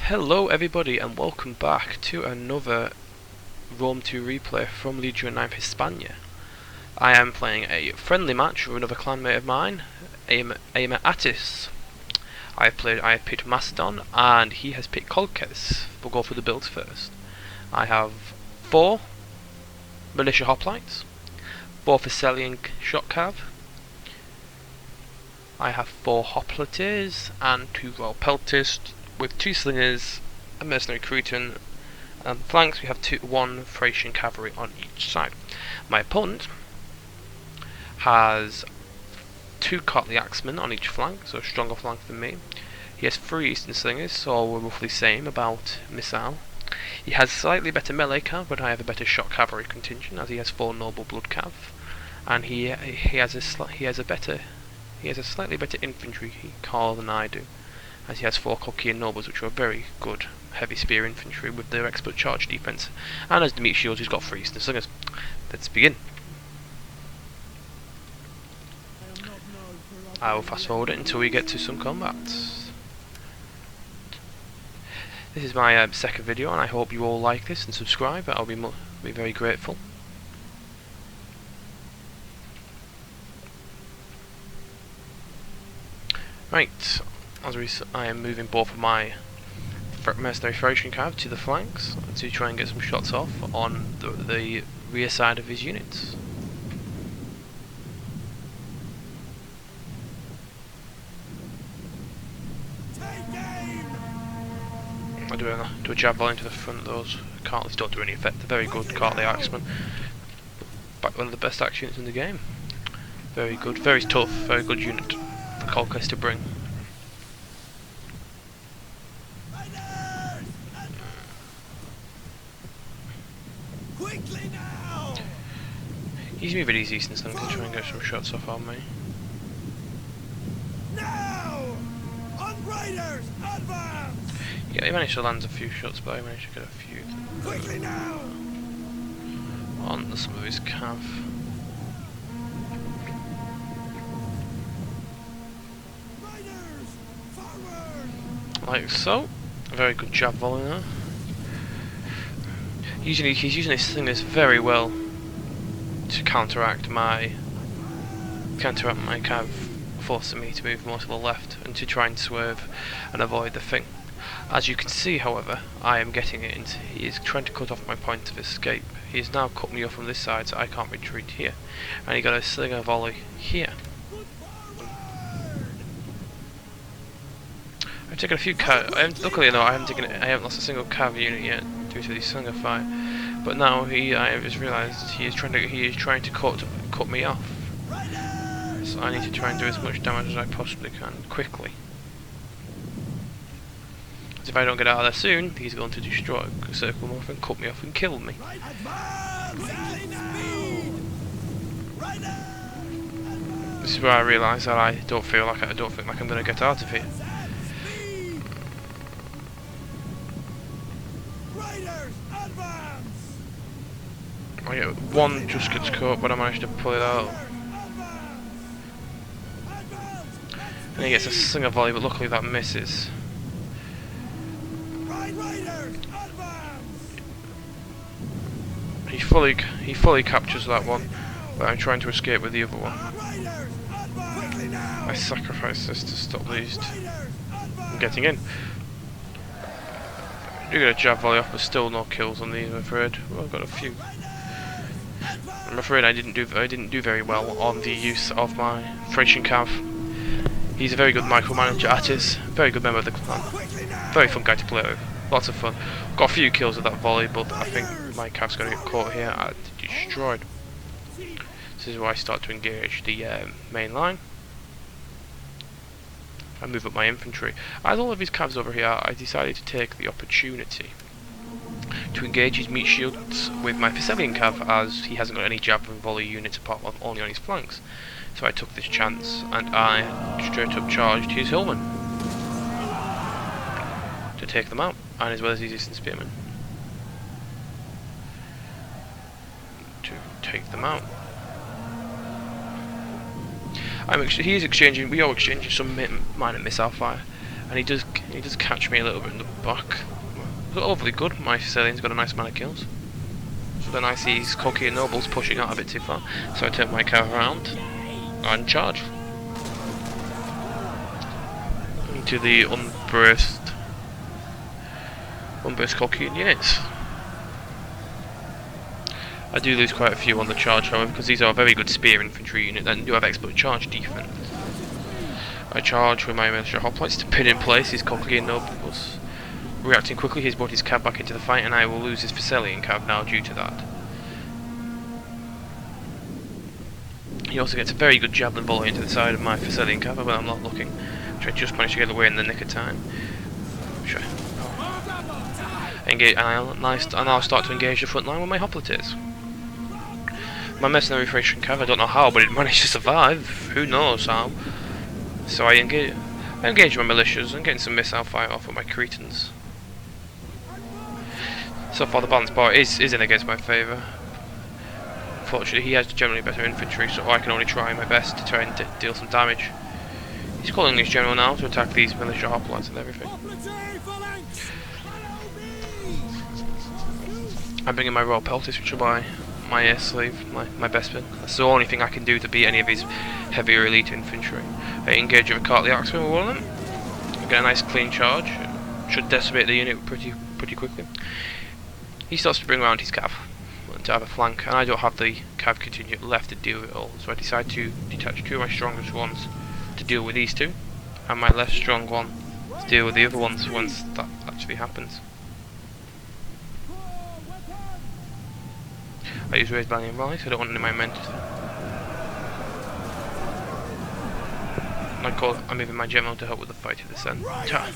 Hello everybody and welcome back to another Rome 2 replay from Legion 9 Hispania. I am playing a friendly match with another clanmate of mine, Aimer Attis. I picked Macedon and he has picked Colchis. We'll go for the builds first. I have 4 militia hoplites, 4 Thessalian shot cav. I have 4 hoplites and 2 royal peltists, with 2 slingers, a mercenary Cretan, and on the flanks we have 1 Thracian cavalry on each side. My opponent has 2 Courtly axemen on each flank, so a stronger flank than me. He has 3 Eastern slingers, so we're roughly same about missile. He has slightly better melee cav, but I have a better shot cavalry contingent, as he has 4 noble blood cav, and he has a slightly better infantry car than I do, as he has 4 Colchian nobles, which are very good heavy spear infantry with their expert charge defense, and as the meat shields he's got 3 Eastern slingers. Let's begin. I will fast forward it until we get to some combat. This is my second video, and I hope you all like this and subscribe. I'll be very grateful. Right, I am moving both of my mercenary Thracian cav to the flanks to try and get some shots off on the rear side of his units. I do a jab volley into the front of those. Courtleys don't do any effect. They're very good Courtly axemen. Back one of the best axe units in the game. Very good, very tough, very good unit for Colchis to bring. He's moving his Eastern slingers to try and get some shots off on me. Now! On riders, advance! Yeah, he managed to land a few shots, but I managed to get a few Quickly now! on some of his cav. Riders, forward! Like so. A very good jab volley there. He's using his slingers very well to counteract my cav, forcing me to move more to the left and to try and swerve and avoid the thing. As you can see, however, I am getting it into. He is trying to cut off my point of escape. He has now cut me off from this side, so I can't retreat here. And he got a slinger volley here. I've taken a few cav. Luckily, no, I haven't lost a single cav unit yet due to the slinger fire. But now I have just realised he is trying to cut me off. So I need to try and do as much damage as I possibly can quickly. If I don't get out of there soon, he's going to circle me off and cut me off and kill me. This is where I realise that I don't think like I'm going to get out of here. Oh yeah, one just gets caught, but I managed to pull it out. And he gets a slinger volley, but luckily that misses. He fully captures that one, but I'm trying to escape with the other one. I sacrifice this to stop these from getting in. I do get a jab volley off, but still no kills on these, I'm afraid. Well, I've got a few. I'm afraid I didn't do very well on the use of my Thracian cav. He's a very good micromanager, Attis, very good member of the clan. Very fun guy to play with. Lots of fun. Got a few kills with that volley, but I think my cav's going to get caught here and destroyed. This is where I start to engage the main line. I move up my infantry. As all of his cavs over here, I decided to take the opportunity to engage his meat shields with my Thessalian cav, as he hasn't got any jab and volley units apart from only on his flanks. So I took this chance and I straight up charged his hillmen to take them out, and as well as his Eastern spearmen to take them out. We are exchanging some minor missile fire, And he does catch me a little bit in the back. Not overly good. My Thessalian's got a nice amount of kills. So then I see his Cocky and Nobles pushing out a bit too far. So I turn my cav around and charge into the unburst Colchian units. I do lose quite a few on the charge, however, because these are a very good spear infantry unit and do have expert charge defense. I charge with my militia hoplites to pin in place his Colchian Nobles. Reacting quickly, he's brought his cav back into the fight, and I will lose his Thessalian cav now due to that. He also gets a very good javelin volley into the side of my Thessalian cav when I'm not looking, which I just managed to get away in the nick of time. Engage, and I now start to engage the front line with my hoplites. My mercenary Thracian cav, I don't know how, but it managed to survive. Who knows how? So I engage my militias and getting some missile fire off with my Cretans. So far the balance bar is in against my favour. Unfortunately he has generally better infantry, so I can only try my best to try and deal some damage. He's calling his general now to attack these militia hoplites and everything. I'm bringing my Royal Peltis, which are my air slave, my Bespin. That's the only thing I can do to beat any of his heavier elite infantry. I engage with a Cart the Axeman with one of them. I get a nice clean charge. Should decimate the unit pretty quickly. He starts to bring around his cav to have a flank, and I don't have the cav contingent left to deal with it all, so I decide to detach two of my strongest ones to deal with these two, and my less strong one to deal with the other ones once that actually happens. I use raised Banyan Rally, so I don't want any of my men to... I'm moving my general to help with the fight at the centre. I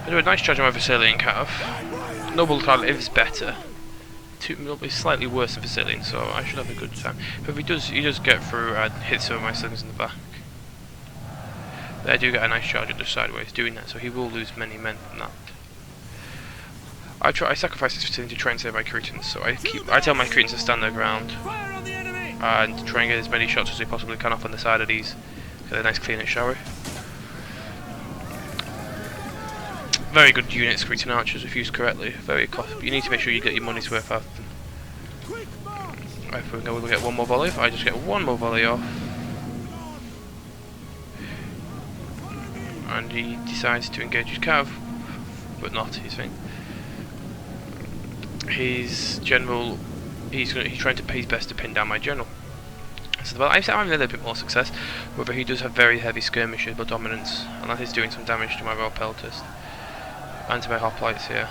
do a nice charge on my Thessalian cav. Noble cav is better. Is slightly worse than Thessalian, so I should have a good time. But if he does get through and hit some of my slings in the back. But I do get a nice charge at the sideways doing that, so he will lose many men from that. I sacrifice this Thessalian to try and save my Cretans, so I tell my Cretans to stand their ground and try and get as many shots as they possibly can off on the side of these. Get a nice clean it, shall we? Very good units, Cretan archers, if used correctly. Very costly. You need to make sure you get your money's worth out of them. Right, we'll get one more volley. If I just get one more volley off, and he decides to engage his cav, but not his thing. His general, he's trying to pay his best to pin down my general. So I'm having a little bit more success. However, he does have very heavy skirmishers but dominance, and that is doing some damage to my Royal Peltis and to my hoplites here,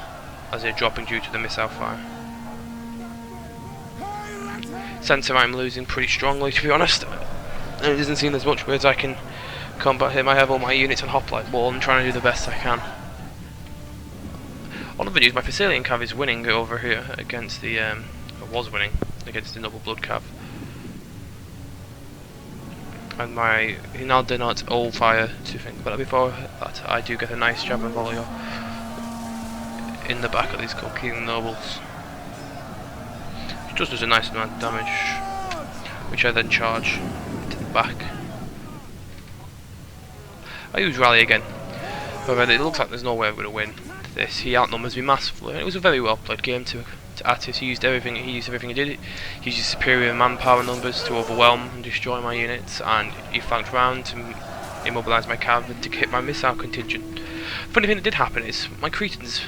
as they're dropping due to the missile fire. Centre I'm losing pretty strongly, to be honest. And it doesn't seem as much as I can combat him. I have all my units on hoplite wall and trying to do the best I can. On the news, my Thessalian cav is winning over here against the was winning against the Noble Blood cav. And he now denotes all fire to things, but before that I do get a nice javelin volley off in the back of these Colchian Nobles. Which just does a nice amount of damage, which I then charge to the back. I use rally again, however it looks like there's no way I'm going to win this. He outnumbers me massively, and it was a very well played game to Attis. He used everything he did. He used his superior manpower numbers to overwhelm and destroy my units, and he flanked round to immobilise my cav and to hit my missile contingent. Funny thing that did happen is my Cretans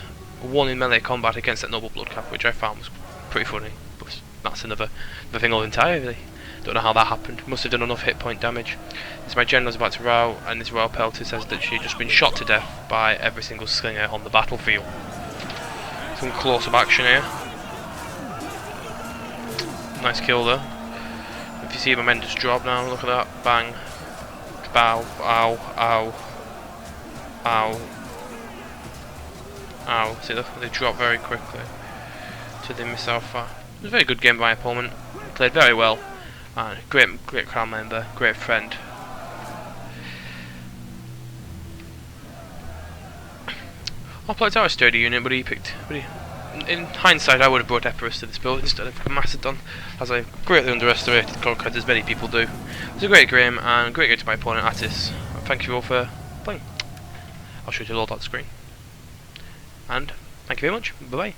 won in melee combat against that Noble Blood cav, which I found was pretty funny. But that's another thing all entirely. Don't know how that happened. Must have done enough hit point damage. As my general's about to row, and this Royal Peltis says that she had just been shot to death by every single slinger on the battlefield. Some close-up action here. Nice kill there. If you see my men just drop now, look at that. Bang. Bow. Ow. Ow. Ow. Ow. See, they drop very quickly to the missile fire. It was a very good game by my opponent. Played very well. And great crowd member, great friend. Hoplites are a sturdy unit, but in hindsight, I would have brought Epirus to this build instead of Macedon, as I greatly underestimated Conquest, as many people do. It was a great game, and great game to my opponent, Attis. Thank you all for playing. I'll show you the loadout screen. And thank you very much. Bye bye.